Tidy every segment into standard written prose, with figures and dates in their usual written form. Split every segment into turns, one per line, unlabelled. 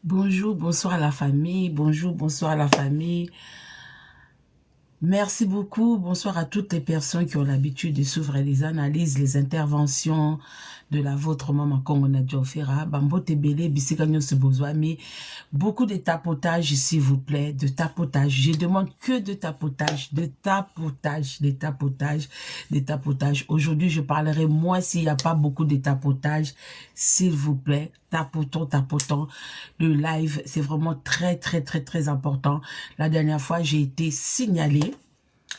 Bonjour, bonsoir à la famille. Bonjour, bonsoir à la famille. Merci beaucoup. Bonsoir à toutes les personnes qui ont l'habitude de suivre les analyses, les interventions de la vôtre maman Congo Nadjofera. Bambo Tebele, Bisika Nyos Bozwami. Beaucoup de tapotage, s'il vous plaît, de tapotage. Je demande que de tapotage, de tapotage, de tapotage, de tapotage. Aujourd'hui, je parlerai moins s'il n'y a pas beaucoup de tapotage. S'il vous plaît, tapotons, tapotons. Le live, c'est vraiment très, très, très, très important. La dernière fois, j'ai été signalée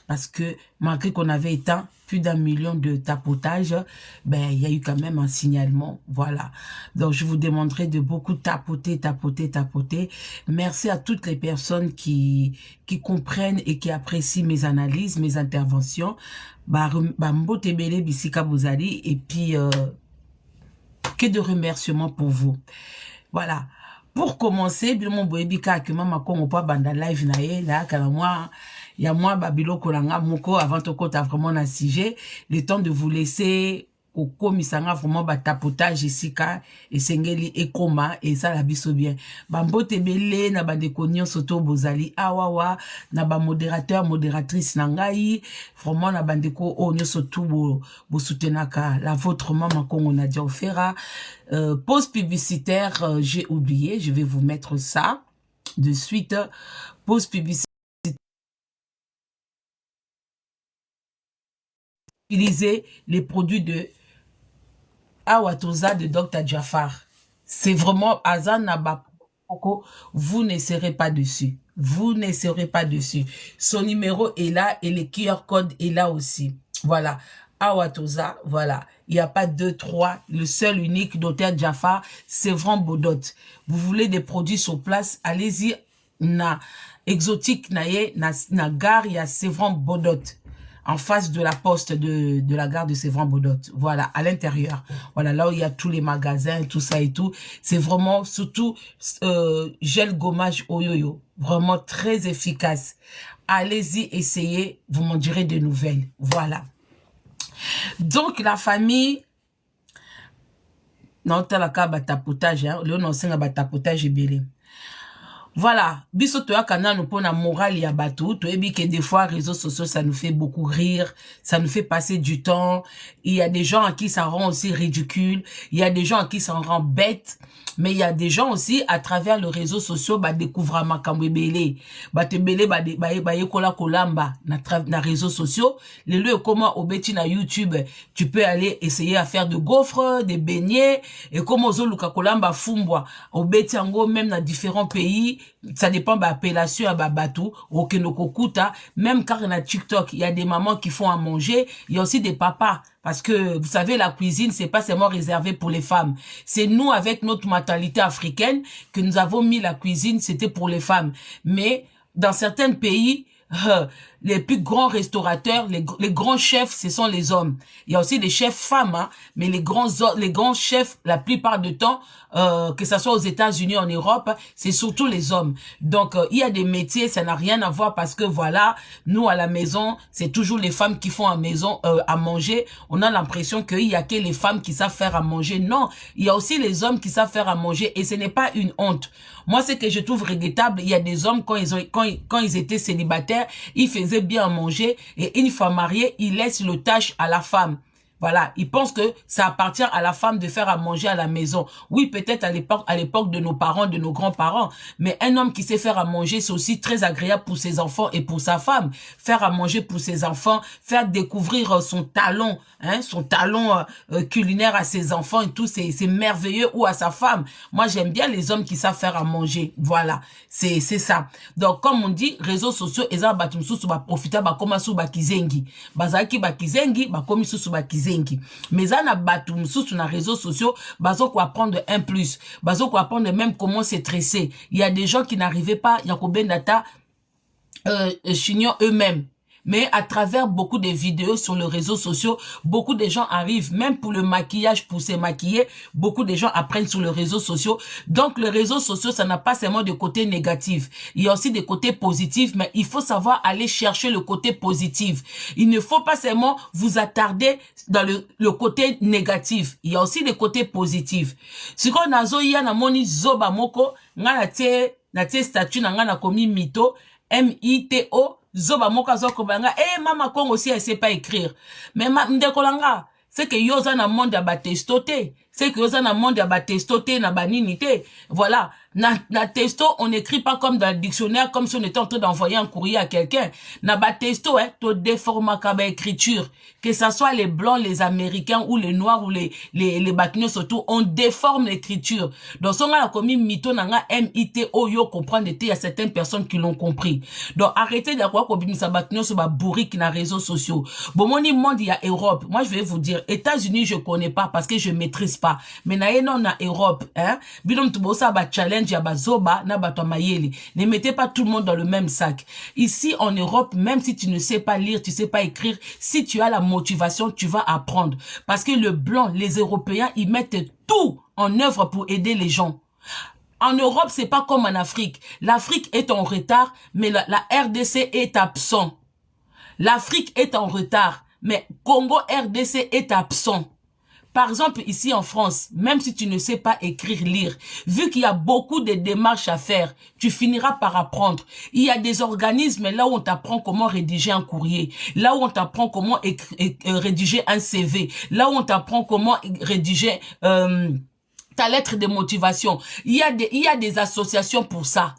parce que malgré qu'on avait éteint plus d'1 million de tapotages, ben il y a eu quand même un signalement, voilà. Donc je vous demanderai de beaucoup tapoter, tapoter, tapoter. Merci à toutes les personnes qui comprennent et qui apprécient mes analyses, mes interventions. Mbote Bele Bisika Bozali, et puis que de remerciements pour vous. Voilà. Pour commencer, Bilmo Boebika que mama Kongo pa banda live na ye là kala moi il y a moi babilo kolanga moko avant to kota vraiment na sujet, le temps de vous laisser au komisanga vraiment ba tapotage isika et sengeli ekoma et ça la biso bien. Bambote belé na bande konyo soto bozali awawa na ba modérateur modératrice na ngai vraiment na bande ko onyo soto bo soutenaka la vôtre maman Kongo Nadjofera. Pause publicitaire, j'ai oublié, je vais vous mettre ça de suite. Pause publicitaire. Utiliser les produits de Awatosa de Dr. Jafar. C'est vraiment Azanaba. Vous ne serez pas dessus. Vous ne serez pas dessus. Son numéro est là et le QR code est là aussi. Voilà. Awatosa, voilà. Il n'y a pas 2, 3. Le seul unique Dr. Jafar, c'est vraiment Bodot. Vous voulez des produits sur place, allez-y. Na exotique na gare, il y a Sévran Bodot. En face de la poste de la gare de Sévran Bodot. Voilà, à l'intérieur. Voilà, là où il y a tous les magasins, tout ça et tout. C'est vraiment, surtout, gel gommage Oyoyo. Vraiment très efficace. Allez-y, essayez. Vous m'en direz des nouvelles. Voilà. Donc, la famille... Non, t'as la cas tapotage, hein. Le non, c'est un tapotage et belé. Voilà, biso toya kana nous pona morale ya bateau, to ebi que des fois réseaux sociaux ça nous fait beaucoup rire, ça nous fait passer du temps. Il y a des gens à qui ça rend aussi ridicule, il y a des gens à qui ça rend bête, mais il y a des gens aussi à travers les réseaux sociaux ba découvrir makambo belé, ba te belé ba yekola kolamba na réseaux sociaux, les lieux comment obeti na YouTube, tu peux aller essayer à faire de gaufres, des beignets et comme ozoluka kolamba fumbwa, obeti ango même dans différents pays. Ça dépend de l'appellation à Babatou, au Kenokokuta, même car na TikTok, il y a des mamans qui font à manger, il y a aussi des papas. Parce que, vous savez, la cuisine, c'est pas seulement réservé pour les femmes. C'est nous, avec notre mentalité africaine, que nous avons mis la cuisine, c'était pour les femmes. Mais, dans certains pays, les plus grands restaurateurs, les grands chefs, ce sont les hommes. Il y a aussi des chefs femmes, hein, mais les grands chefs, la plupart du temps, que ce soit aux États-Unis, en Europe, c'est surtout les hommes. Donc, il y a des métiers, ça n'a rien à voir parce que voilà, nous à la maison, c'est toujours les femmes qui font à maison à manger. On a l'impression qu'il y a que les femmes qui savent faire à manger. Non, il y a aussi les hommes qui savent faire à manger et ce n'est pas une honte. Moi, ce que je trouve regrettable, il y a des hommes quand ils étaient célibataires, ils faisaient bien à manger et une fois mariés, ils laissent le tâche à la femme. Voilà, ils pensent que ça appartient à la femme de faire à manger à la maison. Oui, peut-être à l'époque de nos parents, de nos grands-parents, mais un homme qui sait faire à manger, c'est aussi très agréable pour ses enfants et pour sa femme. Faire à manger pour ses enfants, faire découvrir son talent, hein, son talent culinaire à ses enfants et tout, c'est merveilleux, ou à sa femme. Moi, j'aime bien les hommes qui savent faire à manger. Voilà, c'est ça. Donc, comme on dit, réseaux sociaux, eza batu msusu ba profita ba koma su ba kizengi. Bazaki ba kizengi, ba komi susu ba kizengi. Mais ça na batu msusu na réseaux sociaux, bazo ko apprendre un plus, bazo ko apprendre même comment se tresser. Il y a des gens qui n'arrivaient pas, yakobendata chignon eux-mêmes. Mais à travers beaucoup de vidéos sur les réseaux sociaux, beaucoup de gens arrivent, même pour le maquillage, pour se maquiller, beaucoup de gens apprennent sur les réseaux sociaux. Donc, les réseaux sociaux, ça n'a pas seulement de côté négatif. Il y a aussi des côtés positifs, mais il faut savoir aller chercher le côté positif. Il ne faut pas seulement vous attarder dans le côté négatif. Il y a aussi des côtés positifs. Si on a na moni zoba moko, na tie statut na komi mito, M-I-T-O, zoba moka zoko banga, mama Kongo aussi elle sait pas écrire. Mais ndekolanga, c'est que yoza na monde ya batestote, c'est que yoza na monde ya batestote na baninite. Voilà, na testo, on n'écrit pas comme dans le dictionnaire, comme si on était en train d'envoyer un courrier à quelqu'un. Na batesto, to déforma kaba écriture. Que ça soit les blancs, les américains, ou les noirs, ou les batinios surtout, on déforme l'écriture. Donc, si on a commis mito nanga M-I-T-O, yo comprendre, il y a certaines personnes qui l'ont compris. Donc, arrêtez d'avoir commis sa batinio sur ma bourrique na réseaux sociaux. Bon, mon monde, il y a Europe. Moi, je vais vous dire, États-Unis, je connais pas parce que je maîtrise pas. Mais na Europe, hein, bilom tubosa ba challenge ya bazoba na bato mayeli. Ne mettez pas tout le monde dans le même sac. Ici, en Europe, même si tu ne sais pas lire, tu sais pas écrire, si tu as la motivation, tu vas apprendre. Parce que le blanc, les Européens, ils mettent tout en œuvre pour aider les gens. En Europe, c'est pas comme en Afrique. L'Afrique est en retard, mais la RDC est absent. L'Afrique est en retard, mais Congo RDC est absent. Par exemple, ici en France, même si tu ne sais pas écrire, lire, vu qu'il y a beaucoup de démarches à faire, tu finiras par apprendre. Il y a des organismes là où on t'apprend comment rédiger un courrier, là où on t'apprend comment rédiger un CV, là où on t'apprend comment rédiger ta lettre de motivation. Il y a des associations pour ça.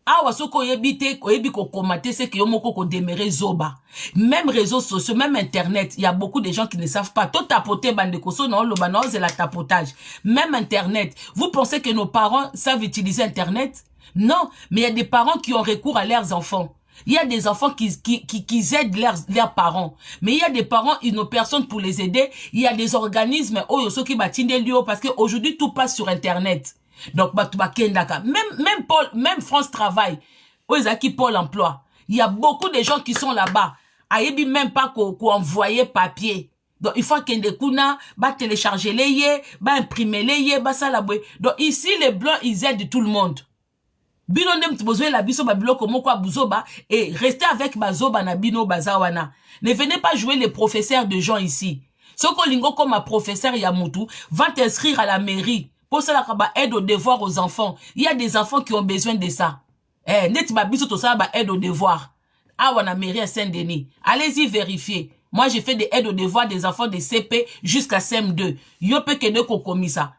Awa soko yebite ko yebi ko commenter c'est que yomoko ko démérer zoba. Même réseaux sociaux, même internet, il y a beaucoup de gens qui ne savent pas. Tout tapoter bande koso non lo bana c'est la tapotage. Même internet, vous pensez que nos parents savent utiliser internet? Non, mais il y a des parents qui ont recours à leurs enfants. Il y a des enfants qui aident leurs parents. Mais il y a des parents, ils n'ont personne pour les aider. Il y a des organismes, qui parce qu'aujourd'hui, tout passe sur internet. Donc, même France Travail, qui Pôle Emploi, il y a beaucoup de gens qui sont là-bas. Ayebi même pas qu'on envoyer papier. Donc, il faut qu'il kuna, télécharger les yé, imprimer les yé, ça la boué. Donc, ici, les blancs, ils aident tout le monde. Bino ndem tibozwe la biso ba biloko moko buzoba et restez avec bazoba na bino bazawana. Ne venez pas jouer les professeurs de gens ici. Soko lingo comme un professeur Yamutu va t'inscrire à la mairie. Pour ça, la aide aux devoirs aux enfants. Il y a des enfants qui ont besoin de ça. Net babiso to ça aide aux devoirs. Ah, wana mairie à Saint-Denis. Allez-y vérifier. Moi, j'ai fait des aides aux devoirs des enfants de CP jusqu'à CM2. Yo pe kene ko komisa.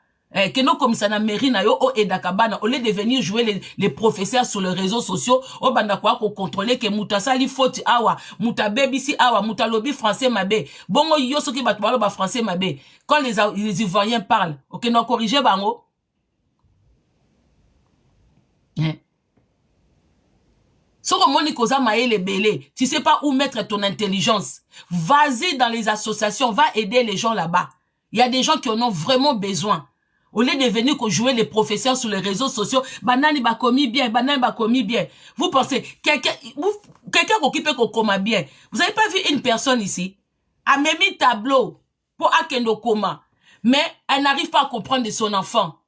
Keno komisa na mairie na yo o edakabana. Au lieu de venir jouer les professeurs sur les réseaux sociaux, o banda kwa ko contrôler que muta sali faute awa, muta baby si awa, muta lobby français mabe. Bongo yo soki bat ba français mabe. Quand les Ivoiriens parlent, ok, non corriger bango. Soko moni koza maele belé, tu sais pas où mettre ton intelligence. Vas-y dans les associations, va aider les gens là-bas. Il y a des gens qui en ont vraiment besoin. Au lieu de venir jouer les professeurs sur les réseaux sociaux, banani ba commis bien, banani ba commis bien. Vous pensez, quelqu'un qui peut coma bien. Vous avez pas vu une personne ici? A même mis tableau pour akendo coma. Mais elle n'arrive pas à comprendre de son enfant.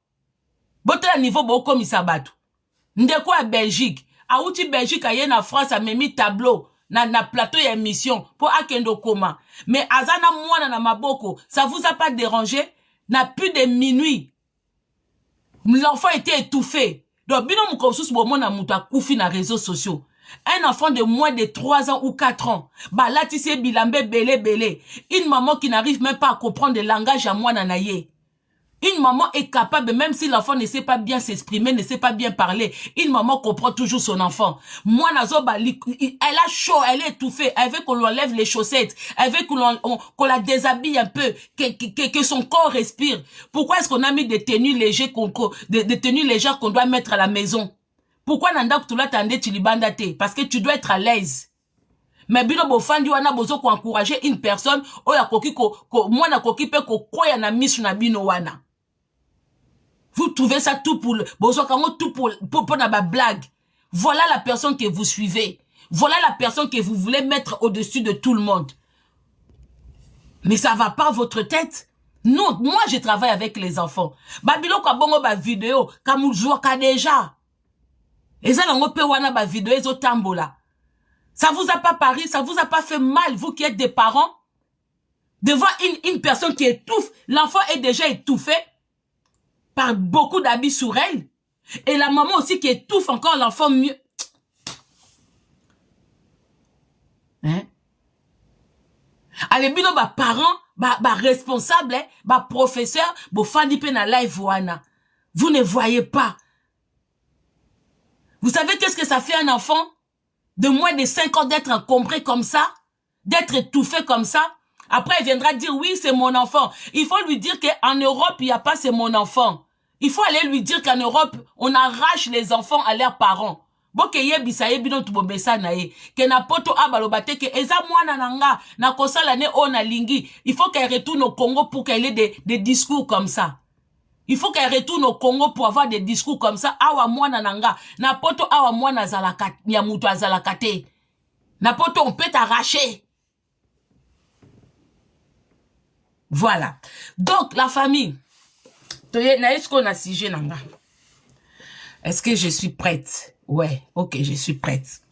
Bote la niveau bo comme isabatu. Ndeko à Belgique. A outi Belgique a yen en France a même mis tableau. Na plateau et émission pour akendo coma. Mais azana mwana na maboko, ça vous a pas dérangé? N'a plus de minuit. L'enfant était étouffé. Donc, bino mukousus bomo na muta koufi na réseaux sociaux. Un enfant de moins de 3 ans ou 4 ans. Bah, là, tu sais, bilambe, belé. Une maman qui n'arrive même pas à comprendre le langage à moi, nanaye. Une maman est capable, même si l'enfant ne sait pas bien s'exprimer, ne sait pas bien parler, une maman comprend toujours son enfant. Moi, Nazoba, elle a chaud, elle est étouffée, elle veut qu'on lui enlève les chaussettes, elle veut qu'on la déshabille un peu, que son corps respire. Pourquoi est-ce qu'on a mis des tenues légères qu'on doit mettre à la maison? Pourquoi Nanda Kutula Tande Tilibandate? Parce que tu dois être à l'aise. Mais bino bofandi wana bozo ko encourager une personne, oya koki moi na koki pe ko koya na misu na bino wana. Vous trouvez ça tout pour tout pour na ba blague. Voilà la personne que vous suivez. Voilà la personne que vous voulez mettre au-dessus de tout le monde. Mais ça va pas votre tête. Non, moi je travaille avec les enfants. Babilo kwa bongo ba vidéo, kamujwa ka déjà. Eza nango pe wana ba vidéo ezo tambola. Ça vous a pas pari, ça vous a pas fait mal, vous qui êtes des parents, de voir une personne qui étouffe. L'enfant est déjà étouffé par beaucoup d'habits sur elle. Et la maman aussi qui étouffe encore l'enfant mieux. Hein? Allez, bino, ba parents, ba responsable, ba professeur, bo fandi pe na live wana. Vous ne voyez pas. Vous savez qu'est-ce que ça fait un enfant de moins de 5 ans d'être encombré comme ça, d'être étouffé comme ça? Après, il viendra dire, oui, c'est mon enfant. Il faut lui dire qu'en Europe, il n'y a pas c'est mon enfant. Il faut aller lui dire qu'en Europe, on arrache les enfants à leurs parents. Boke yebisa yebino tubomesa na ye. Que na poto abalobate que eza mwana nanga na kosala ne o na lingi. Il faut qu'elle retourne au Congo pour qu'elle ait des discours comme ça. Il faut qu'elle retourne au Congo pour avoir des discours comme ça. Awa mwana nanga na poto awa mwana zalaka nyamuto azalakate. Na poto on peut t'arracher. Voilà. Donc la famille. Est-ce qu'on a sujet nanga? Est-ce que je suis prête? Ouais, ok, je suis prête.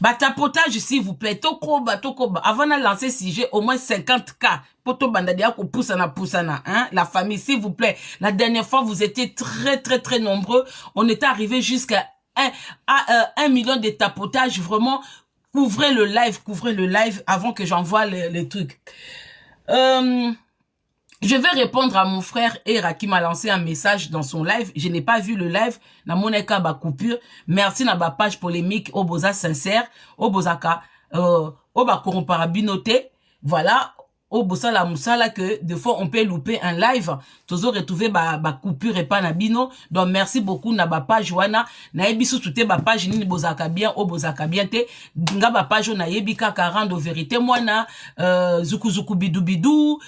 Bah, tapotage, s'il vous plaît. Tokoba. Avant de lancer sujet, au moins 50K. Poto bandadia ko poussana, hein. La famille, s'il vous plaît. La dernière fois, vous étiez très nombreux. On était arrivé jusqu'à 1 million de tapotage. Vraiment, couvrez le live avant que j'envoie les trucs. Je vais répondre à mon frère Era qui m'a lancé un message dans son live. Je n'ai pas vu le live. Na moneka ba coupure. Merci na ba page polémique. Oboza sincère. Obozaka. Oba corromparabinoté. Voilà. Obosa la moussala que des fois on peut louper un live. Toujours retrouver ba coupure et pas na bino. Donc merci beaucoup na ba page wana. Na ebisu toute ba page ni bozaka bien. Obozaka bien te. Nga ba page na yebika 40 vérité moi na zuku bidou bidou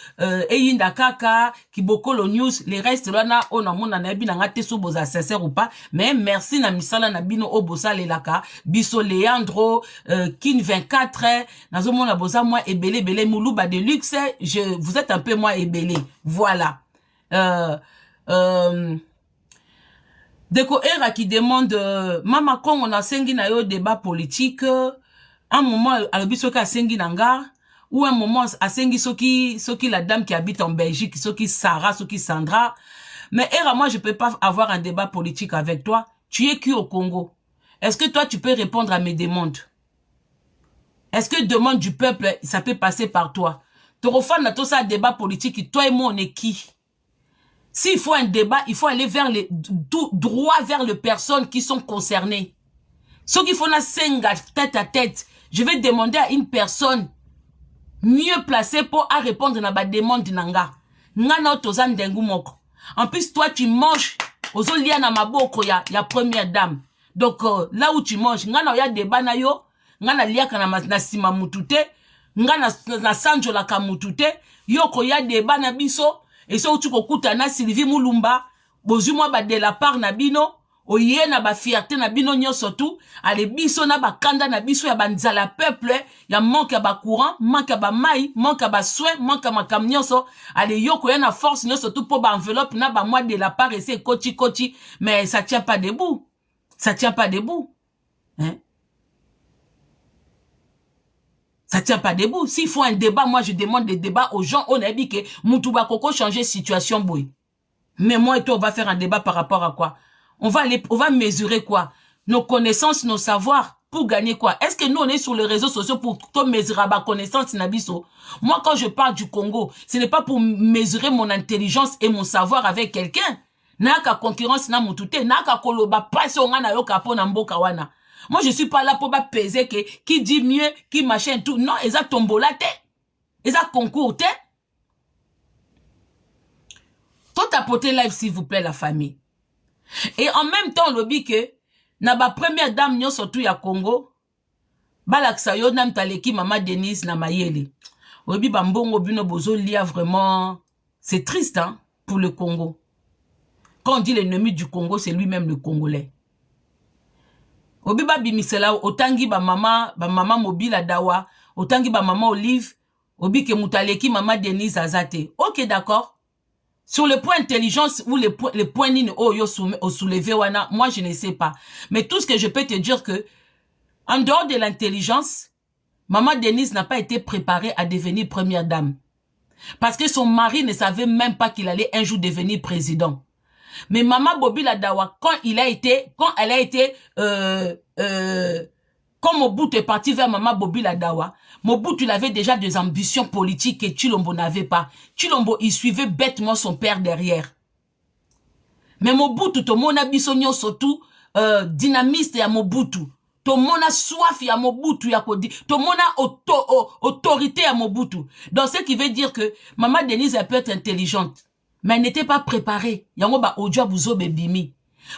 eyinda kaka kibokolo news les restes là na ona mona na yebi na ngate so boza sincère ou pas. Mais merci na misala na bino obosa lelaka biso Leandro kin 24 nazo mona boza moi ebele muluba de luxe. Vous êtes un peu moins ébélé. Voilà. Deko Era qui demande Mama Kong on a sengi na yo débat politique. Un moment alobi soki a sengi nanga ou un moment a sengi soki la dame qui habite en Belgique, soki Sarah, soki Sandra. Mais Era, moi je peux pas avoir un débat politique avec toi. Tu es qui au Congo? Est-ce que toi tu peux répondre à mes demandes? Est-ce que demande du peuple ça peut passer par toi? Torofan na tout ça débat politique, toi et moi on est qui? S'il faut un débat, il faut aller vers droit vers les personnes qui sont concernées. Ce qu'il faut na senga tête à tête, je vais demander à une personne mieux placée pour à répondre na ba demande nanga. Ngana otozan dengu moko. En plus toi tu manges ozolia na maboko ya première dame. Donc là où tu manges, ngana ya débat na yo, ngana liaka na sima mutute. Nga na sanjo la kamutute yoko ya deba na biso et so tu kokuta na Sylvie Mulumba bozumwa ba de la part na bino oye na ba fierté na bino nyonso tout ale biso na ba kanda na biso ya banzala peuple ya manque ya ba courant manque ya ba mai manque ya ba soin manque ya makam nyonso ale yoko ya na force nyonso tout pour ba enveloppe na ba moi de la part et c'est kochi mais ça tient pas debout hein. Ça tient pas debout. S'il faut un débat, moi je demande des débats aux gens. On a dit que Moutouba Koko changer situation boy. Mais moi et toi on va faire un débat par rapport à quoi? On va mesurer quoi? Nos connaissances, nos savoirs pour gagner quoi? Est-ce que nous on est sur les réseaux sociaux pour mesurer ma connaissance nabiso? Moi quand je parle du Congo, ce n'est pas pour mesurer mon intelligence et mon savoir avec quelqu'un. Naka concurrence na mutute, naka koloba passe on na yo kapo na mboka wana. Moi, je suis pas là pour peser qui dit mieux, qui machin, tout. Non, ils ont tombola, ils ont concours, Tout tapoter live, s'il vous plaît, la famille. Et en même temps, on dit que, na ba première dame, nyo surtout ya Congo, balaksa yo nam taleki mama Denise na mayele. Obi bambongo bino bozo lia vraiment, c'est triste, hein, pour le Congo. Quand on dit l'ennemi du Congo, c'est lui-même le Congolais. Obiba bimisela otangi ba mama Mobile Dawa, otangi ba mama Olive, obi ke mutaleki mama Denise Azate. Ok, d'accord. Sur le point intelligence ou le point nini yo soulevé wana, moi je ne sais pas. Mais tout ce que je peux te dire que, en dehors de l'intelligence, maman Denise n'a pas été préparée à devenir première dame. Parce que son mari ne savait même pas qu'il allait un jour devenir président. Mais maman Mobile Dawa, quand elle a été, quand Mobutu est parti vers maman Mobile Dawa, Mobutu, il avait déjà des ambitions politiques que Chilombo n'avait pas. Chilombo, il suivait bêtement son père derrière. Mais Mobutu, tout le monde a bisogno surtout, dynamiste à Mobutu. Tout le monde a soif à Mobutu, tout le monde a autorité à Mobutu. Donc, ce qui veut dire que maman Denise, elle peut être intelligente. Mais elle n'était pas préparée. Yango ba ojo buzo bebimi.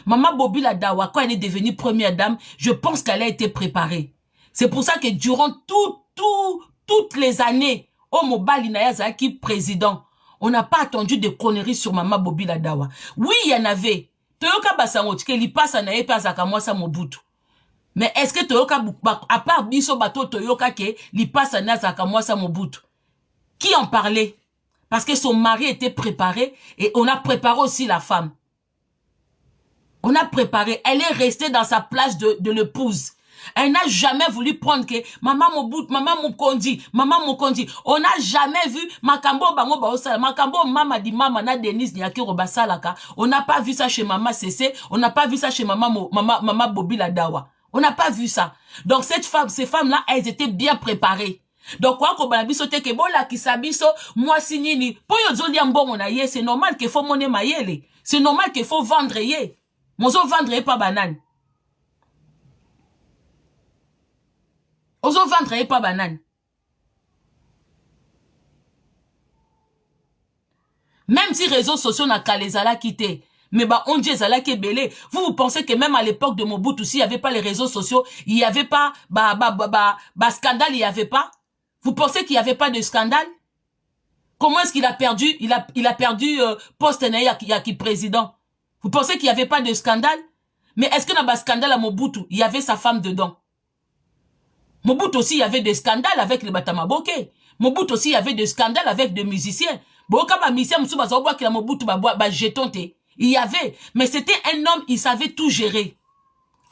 Maman Mobile Dawa, quand elle est devenue première dame, je pense qu'elle a été préparée. C'est pour ça que durant toutes les années, au Mobali Nayazaki président, on n'a pas attendu de conneries sur maman Mobile Dawa. Oui, il y en avait. Toyoka Basango, que li passe à naye pas à moi sa Mobutu. Mais est-ce que Toyoka, à part Biso Bato Toyoka ke li passe à Nazaka moi sa Mobutu? Qui en parlait? Parce que son mari était préparé et on a préparé aussi la femme. On a préparé. Elle est restée dans sa place de l'épouse. Elle n'a jamais voulu prendre que maman Mobutu, maman Mukondi. On n'a jamais vu Makambo Bango Baosala. Makambo Mama di Mama na Denise Nyaki Robasalaka. On n'a pas vu ça chez maman Cessé. On n'a pas vu ça chez maman Mobile Dawa. On n'a pas vu ça. Donc ces femmes-là, elles étaient bien préparées. Donc quoi ko banabiso te ke bola kisabiso moi sinini po yo zoli ambongo na ye, c'est normal qu'il faut monnaie mayele. C'est normal qu'il faut vendre ye. Mozo vendre pas banane. Ozo vendre pas banane. Même si réseaux sociaux n'a qu'à les ala quitté. Mais bah, on dit zala belé. Vous pensez que même à l'époque de Mobutu, s'il n'y avait pas les réseaux sociaux, il n'y avait pas, scandale, il n'y avait pas? Vous pensez qu'il n'y avait pas de scandale? Comment est-ce qu'il a perdu, il a perdu, poste qui président? Vous pensez qu'il n'y avait pas de scandale? Mais est-ce qu'il y a un scandale à Mobutu? Il y avait sa femme dedans. Mobutu aussi, il y avait des scandales avec les Batamaboke. Mobutu aussi, il y avait des scandales avec des musiciens. Boka ba musicien, moussou ba ki la Mobutu ba jeton te. Il y avait, mais c'était un homme, il savait tout gérer.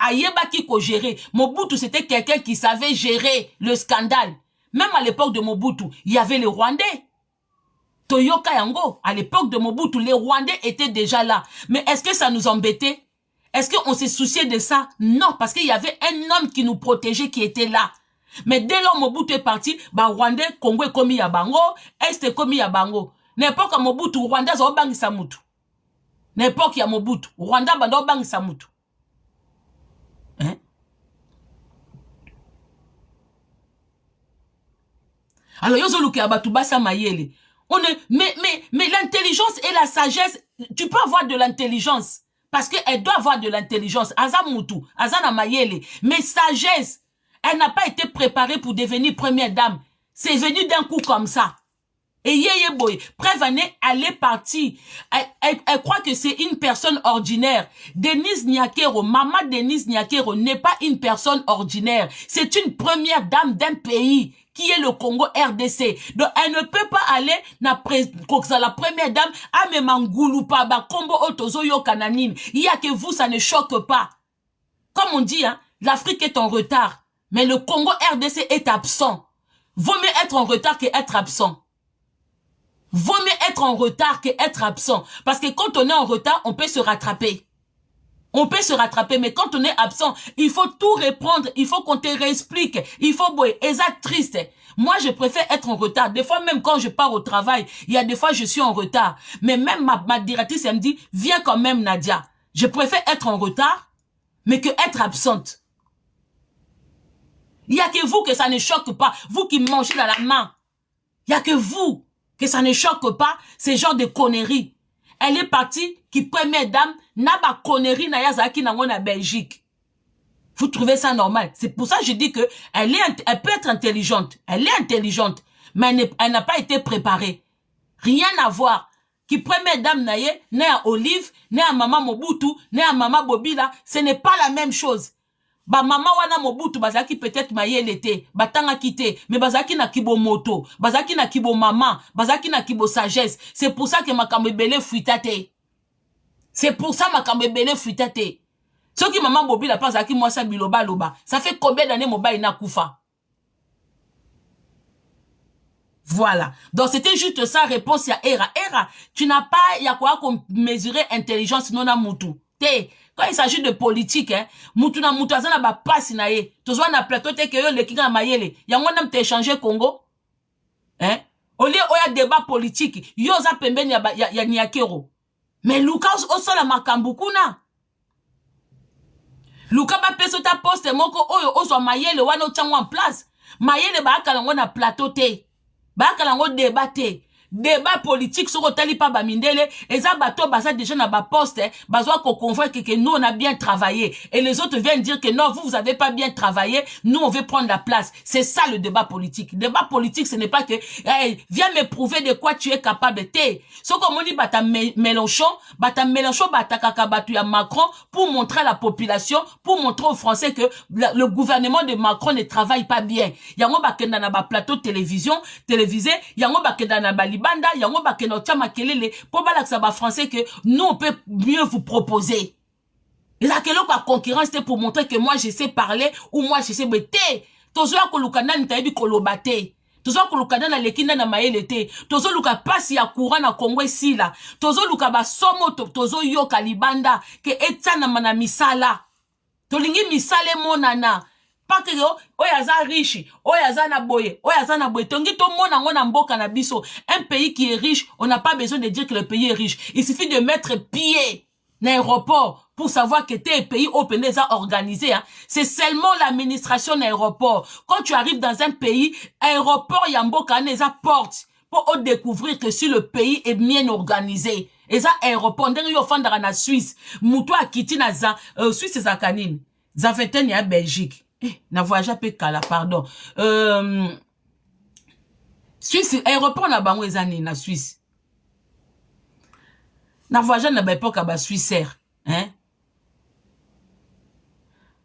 Ayeba qui ko gérer. Mobutu, c'était quelqu'un qui savait gérer le scandale. Même à l'époque de Mobutu, il y avait les Rwandais. Toyoka Yango, à l'époque de Mobutu, les Rwandais étaient déjà là. Mais est-ce que ça nous embêtait? Est-ce qu'on s'est soucié de ça? Non, parce qu'il y avait un homme qui nous protégeait, qui était là. Mais dès lors Mobutu est parti, bah Rwandais, Congo est commis à Bango, Est est commis à Bango. N'importe où Mobutu, Rwanda, ça bangi samutu. N'importe où Mobutu, Rwanda, bando bangi samutu. Hein? Alors, yozo luke abatubasa mayele. Mais l'intelligence et la sagesse, tu peux avoir de l'intelligence. Parce qu'elle doit avoir de l'intelligence. Azamutu, Azana mayele. Mais sagesse, elle n'a pas été préparée pour devenir première dame. C'est venu d'un coup comme ça. Et Yeye Boy, Prévané, elle est partie. Elle croit que c'est une personne ordinaire. Denise Nyakero, maman Denise Nyakero n'est pas une personne ordinaire. C'est une première dame d'un pays qui est le Congo RDC. Donc, elle ne peut pas aller la première dame à Memangulu Paba, Combo Otozo Yo Kananine. Il y a que vous, ça ne choque pas. Comme on dit, hein, l'Afrique est en retard. Mais le Congo RDC est absent. Vaut mieux être en retard qu'être absent. Vaut mieux être en retard qu'être absent. Parce que quand on est en retard, on peut se rattraper. On peut se rattraper, mais quand on est absent, il faut tout reprendre. Il faut qu'on te réexplique. Il faut, boy, exact, triste. Moi, je préfère être en retard. Des fois, même quand je pars au travail, il y a des fois, je suis en retard. Mais même ma directrice, elle me dit, viens quand même, Nadia. Je préfère être en retard, mais que être absente. Il y a que vous que ça ne choque pas. Vous qui mangez dans la main. Il y a que vous que ça ne choque pas ces genres de conneries. Elle est partie, qui première dame, n'a pas connerie na yazaki na na Belgique. Vous trouvez ça normal? C'est pour ça que je dis que elle peut être intelligente. Elle est intelligente, mais elle n'a pas été préparée. Rien à voir. Qui première dame na ye, né à Olive, né à maman Mobutu, né à maman Bobila, ce n'est pas la même chose. Ba mama wana Mobutu bazaki peut-être mayele te, batanga kite, mais bazaki na kibo moto, bazaki na kibo maman, bazaki na kibo sagesse. C'est pour ça que makambo ebele fuitate. C'est pour ça makambo ebele fuitate. Ce qui maman Bobi la pas zaki moi ça biloba loba. Ça fait combien d'années Moba ina kufa? Voilà. Donc c'était juste ça réponse à Era. Era, tu n'as pas y a quoi qu'on mesurer intelligence non na mutu. Te quand il s'agit de politique, hein, mutu na mutu azana ba passe na ye. Tozwa na plateau te ke yo le kinga mayele. Yango nam te échanger Congo. Hein? Au lieu oya débat politique, yo za pembeni ya Niakero. Mais Lucas osala makambu kuna. Luka ba peso ta poste moko oyo ozwa mayele wana otangwa en place. Mayele ba akalango na plateau te. Ba akalango débat te. Débat politique soko tali pa ba mindele eza bato baza déjà na ba poste bazwa ko convaincre que nous on a bien travaillé et les autres viennent dire que non vous avez pas bien travaillé, nous on veut prendre la place. C'est ça le débat politique. Débat politique ce n'est pas que hey, viens me prouver de quoi tu es capable te. Soko moni bata Mélenchon bata kaka batu ya Macron pour montrer à la population, pour montrer aux Français que le gouvernement de Macron ne travaille pas bien. Yango bakenda na ba plateau télévisé, yango bakenda na ba banda yango bakeno tchama kelele pour balaksa ba français que nous on peut mieux vous proposer. Et là que la concurrence c'était pour montrer que moi je sais parler ou moi je sais bete. Tozo ko lukana ntayebi kolobate. Tozo ko lukana na lekina na mayele te. Tozo luka pasi ya courant na Congo ici là. Tozo luka ba somo tozo yoka libanda que etana mana misala. Tolingi misale monana. Pas que oyaza riche, oyaza na boye, tongi to mona ngona mboka na biso. Un pays qui est riche, on n'a pas besoin de dire que le pays est riche. Il suffit de mettre pied dans l'aéroport pour savoir que t'es un pays open déjà organisé. Hein. C'est seulement l'administration d'aéroport. Quand tu arrives dans un pays, aéroport yamboka neza porte pour découvrir que si le pays est bien organisé. Et ça aéroport, ndenge yo fandara na Suisse, muto akiti na za Suisse za kanine. Za feten ya Belgique. Na voyage pe kala pardon. Suisse aéroport na bango ezani na Suisse. Na voyage na ba époque ba Suissaire, hein?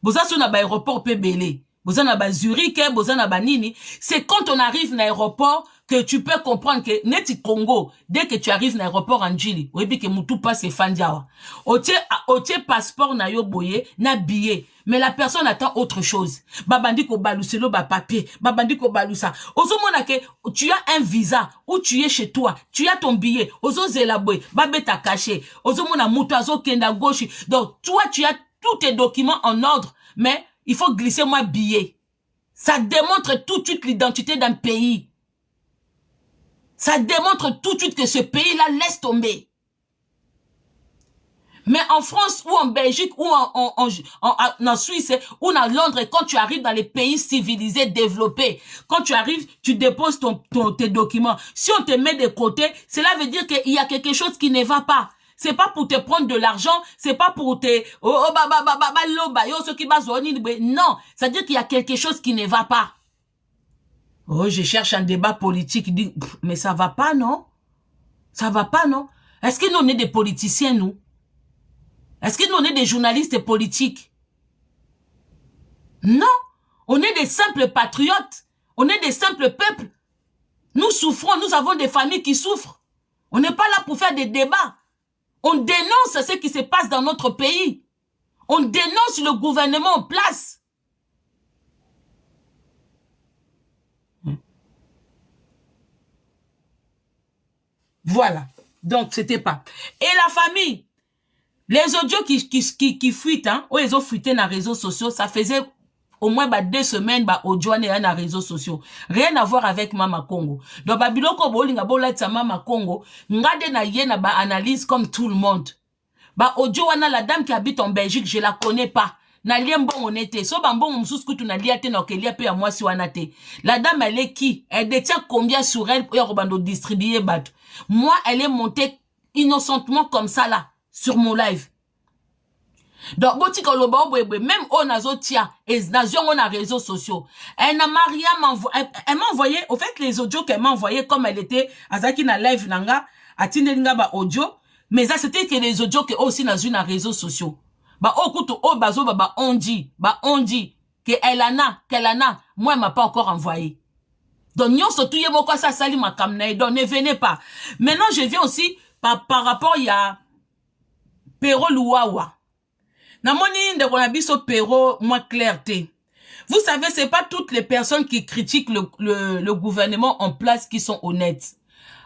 Boza so na ba aéroport pe belé. Boza na ba Zurich, boza na ba nini, c'est quand on arrive na aéroport que tu peux comprendre que neti Congo, dès que tu arrives na aéroport en Djili, oyebi ke mutu passe fandiawa. Otie passeport na yo boye, na billet. Mais la personne attend autre chose. Babandi ko baluselo ba papier, babandi ko balusa. Ozo mona ke tu as un visa ou tu es chez toi, tu as ton billet, ozo zelabwe, babeta caché. Ozo mona mutu azo kenda gauche. Donc toi tu as tous tes documents en ordre, mais il faut glisser moi billet. Ça démontre tout de suite l'identité d'un pays. Ça démontre tout de suite que ce pays-là laisse tomber. Mais en France ou en Belgique ou en Suisse ou en Londres, quand tu arrives dans les pays civilisés, développés, quand tu arrives, tu déposes tes documents. Si on te met de côté, cela veut dire qu'il y a quelque chose qui ne va pas. C'est pas pour te prendre de l'argent, c'est pas pour te non, ça veut dire qu'il y a quelque chose qui ne va pas. Oh, je cherche un débat politique, mais ça va pas, non? Ça va pas, non? Est-ce que nous on est des politiciens, nous? Est-ce que nous on est des journalistes politiques? Non, on est des simples patriotes, on est des simples peuples. Nous souffrons, nous avons des familles qui souffrent. On n'est pas là pour faire des débats. On dénonce ce qui se passe dans notre pays. On dénonce le gouvernement en place. Voilà. Donc, c'était pas. Et la famille, les audios qui fuitent, hein, ou ils ont fuité dans les réseaux sociaux, ça faisait au moins 2 semaines, audio dans les réseaux sociaux. Rien à voir avec Mama Congo. Donc, Babiloko bolinga bolatsa Mama Congo, ngade na yena analyse comme tout le monde. Audio wana la dame qui habite en Belgique, je la connais pas. Na lien bon honnête. So bambon msusu na liate na kelia pe ya mwasi wanate. La dame elle est qui? Elle détient combien sur elle pour robando distribuer bat. Moi elle est montée innocentement comme ça là sur mon live. Donc boti ko loba obwebwe même on azotia et nazion on a réseaux sociaux. Elle n'a Maria elle m'a envoyé au fait les audios qu'elle m'a envoyé comme elle était azaki na live nanga atinde nga ba audio mais ça c'était que les audios que aussi na une réseaux sociaux. Ba okutu o bazo ba on dit que qu'elle en a, moi elle m'a pas encore envoyé. Donc nyon surtout yé moko ça sali ma kamna, donc ne venez pas. Maintenant je viens aussi par rapport il y a Pero Luawa. Namoni ndeko na biso Pero moi clarté. Vous savez, c'est pas toutes les personnes qui critiquent le gouvernement en place qui sont honnêtes.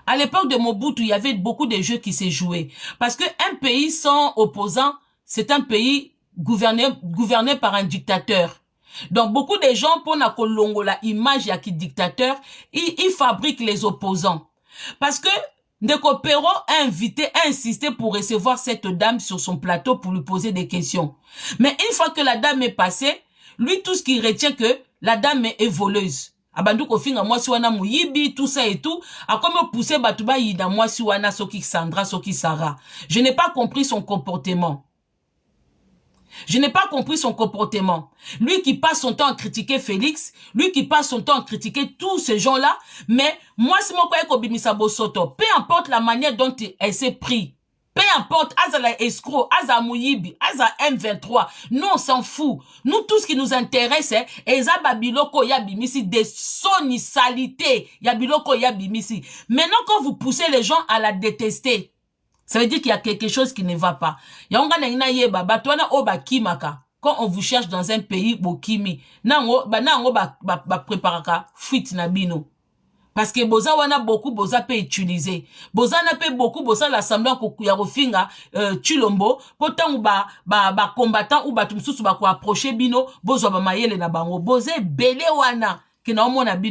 À l'époque de Mobutu, il y avait beaucoup de jeux qui s'est joués. Parce qu'un pays sans opposants, c'est un pays gouverné par un dictateur. Donc, beaucoup de gens, pour la kolongo, la image y a qui dictateur, ils fabriquent les opposants. Parce que Ndeko Pero a insisté pour recevoir cette dame sur son plateau pour lui poser des questions. Mais une fois que la dame est passée, lui, tout ce qu'il retient que la dame est voleuse. Abandu kofinga moi si wana muyibi, tout ça et tout. A comme pousser batuba yida moi si wana soki Sandra, soki Sarah. Je n'ai pas compris son comportement. Je n'ai pas compris son comportement. Lui qui passe son temps à critiquer Félix, lui qui passe son temps à critiquer tous ces gens-là, mais moi si mon koye kobimisa bosoto, peu importe la manière dont elle s'est pris. Peu importe, Azala escroc, Aza Mouyibi, Aza M23, nous on s'en fout. Nous, tout ce qui nous intéresse, c'est Eza Babiloko Yabimisi, des soni salités, Yabiloko Yabimisi. Maintenant, quand vous poussez les gens à la détester, ça veut dire qu'il y a quelque chose qui ne va pas. Yonga na yeba, batwana oba kimaka. Quand on vous cherche dans un pays, bokimi, nango préparaka, fuite na bino. Parce que boza wana beaucoup boza peut utiliser. Boza na peut beaucoup boza l'assemblée ya rofinga Chilombo pourtant ba combattant ou ba tumsusu ba ko approcher bino bozo ba mayele na bango boze belé wana ke na omona bino